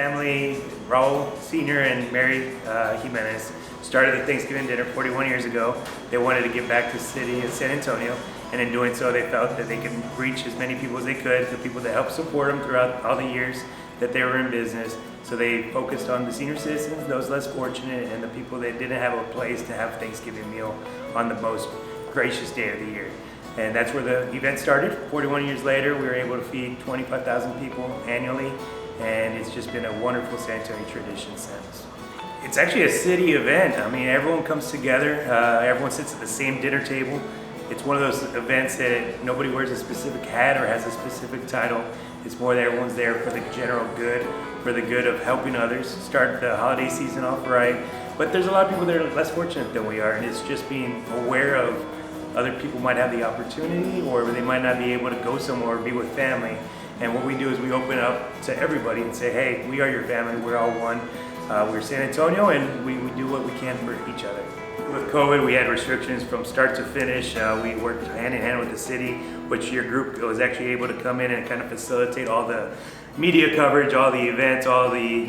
family, Raul Sr. and Mary Jimenez, started the Thanksgiving dinner 41 years ago. They wanted to give back to the city of San Antonio, and in doing so, they felt that they could reach as many people as they could, the people that helped support them throughout all the years that they were in business. So they focused on the senior citizens, those less fortunate, and the people that didn't have a place to have a Thanksgiving meal on the most gracious day of the year. And that's where the event started. 41 years later, we were able to feed 25,000 people annually, and it's just been a wonderful San Antonio tradition since. It's actually a city event. I mean, everyone comes together, everyone sits at the same dinner table. It's one of those events that nobody wears a specific hat or has a specific title. It's more that everyone's there for the general good, for the good of helping others, start the holiday season off right. But there's a lot of people that are less fortunate than we are, and it's just being aware of other people might have the opportunity, or they might not be able to go somewhere or be with family. And what we do is we open up to everybody and say, hey, we are your family, we're all one. We're San Antonio, and we do what we can for each other. With COVID, we had restrictions from start to finish. We worked hand in hand with the city, which your group was actually able to come in and kind of facilitate all the media coverage, all the events, all the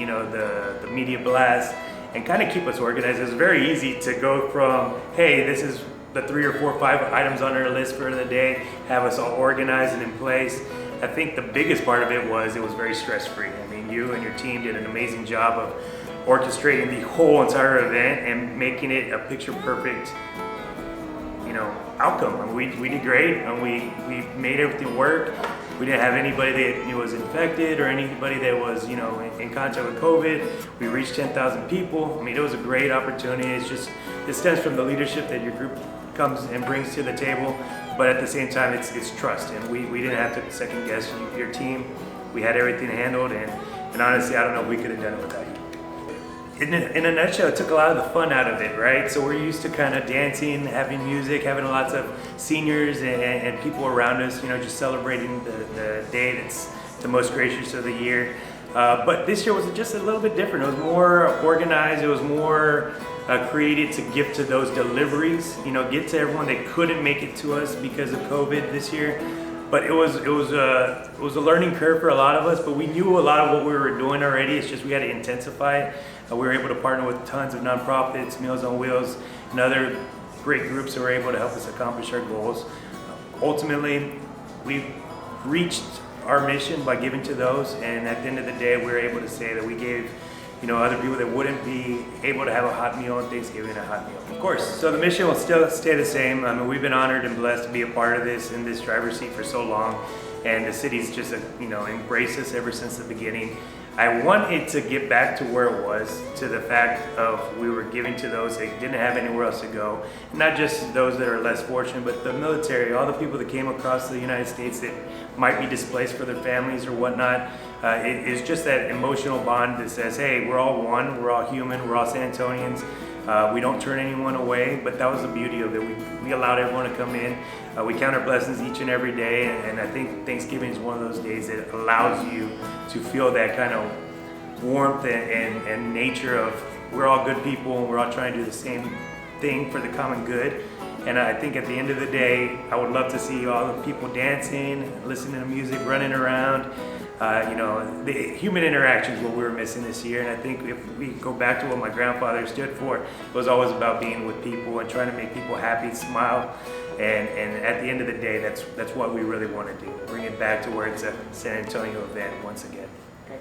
the media blasts, and kind of keep us organized. It was very easy to go from, hey, this is the 3 or 4 or 5 items on our list for the day, have us all organized and in place. I think the biggest part of it was very stress-free. I mean, you and your team did an amazing job of orchestrating the whole entire event and making it a picture-perfect, outcome. I mean, we did great, and we made everything work. We didn't have anybody that was infected or anybody that was, in contact with COVID. We reached 10,000 people. I mean, it was a great opportunity. It stems from the leadership that your group comes and brings to the table, but at the same time, it's trust, and we didn't have to second guess your team. We had everything handled, and honestly, I don't know if we could have done it without you. In a nutshell, it took a lot of the fun out of it, right? So we're used to kind of dancing, having music, having lots of seniors and people around us, just celebrating the day that's the most gracious of the year. But this year was just a little bit different. It was more organized. It was more created to give to those deliveries, get to everyone that couldn't make it to us because of COVID this year. But it was a learning curve for a lot of us, but we knew a lot of what we were doing already. It's just we had to intensify it. We were able to partner with tons of nonprofits, Meals on Wheels, and other great groups that were able to help us accomplish our goals. Ultimately, we reached our mission by giving to those, and at the end of the day, we were able to say that we gave other people that wouldn't be able to have a hot meal on Thanksgiving a hot meal. Of course, so the mission will still stay the same. I mean, we've been honored and blessed to be a part of this in this driver's seat for so long, and the city's just embraced us ever since the beginning. I want it to get back to where it was, to the fact of we were giving to those that didn't have anywhere else to go. And not just those that are less fortunate, but the military, all the people that came across the United States that might be displaced for their families or whatnot. It is just that emotional bond that says, hey, we're all one, we're all human, we're all San Antonians. We don't turn anyone away, but that was the beauty of it. We allowed everyone to come in. We count our blessings each and every day, and I think Thanksgiving is one of those days that allows you to feel that kind of warmth and nature of we're all good people, and we're all trying to do the same thing for the common good. And I think at the end of the day, I would love to see all the people dancing, listening to music, running around. The human interaction is what we were missing this year, and I think if we go back to what my grandfather stood for, it was always about being with people and trying to make people happy, smile, and at the end of the day, that's what we really want to do, bring it back to where it's a San Antonio event once again.